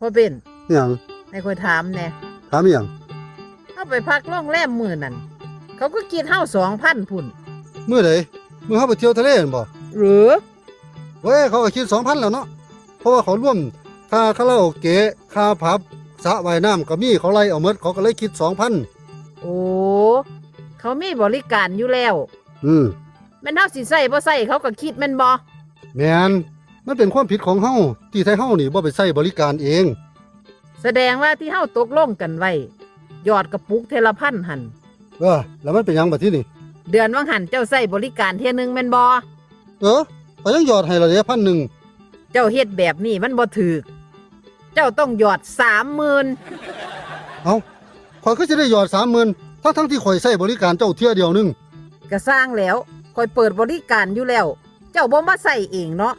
พ่อเป็น อิหยัง ให้คอยถามแน่ ถามอิหยัง เฮาไปพักโรงแรมมื้อนั้นเขาก็คิดเฮา2,000พุ่น มื้อใดมื้อเฮาไปเที่ยวทะเลนั่นบ่ หรือ เว้ยเขาก็คิด 2,000 แล้วเนาะเพราะว่าเขาร่วมค่าคาราโอเกะค่าผับสระว่ายน้ำก็มีเขาไล่เอาหมดเขาก็เลยคิด 2,000 โอ้เขามีบริการอยู่แล้ว แม่นเฮาสิใส่บ่ใส่เขาก็คิดแม่นบ่ แม่นมันเป็นความผิดของเฮาที่ไทเฮานี่บ่ไปใช้บริการเอง แสดงว่าที่เฮาตกลงกันไว้ยอดกระปุกเทละพันหั่น แล้วมันเป็นหยังบัดทีนี่ เดือนวังหันเจ้าใส่บริการเที่ยนึงแม่นบ่ ก็ยังยอดให้ละเด้1,000 เจ้าเฮ็ดแบบนี้มันบ่ถูกเจ้าต้องยอด 30,000 เอ้าข่อยก็สิได้ยอด 30,000 ทั้งที่ข่อยใช้บริการเจ้าเที่ยเดียวนึง ก็สร้างแล้วคอยเปิดบริการอยู่แล้ว เจ้าบ่มาใส่เองเนาะ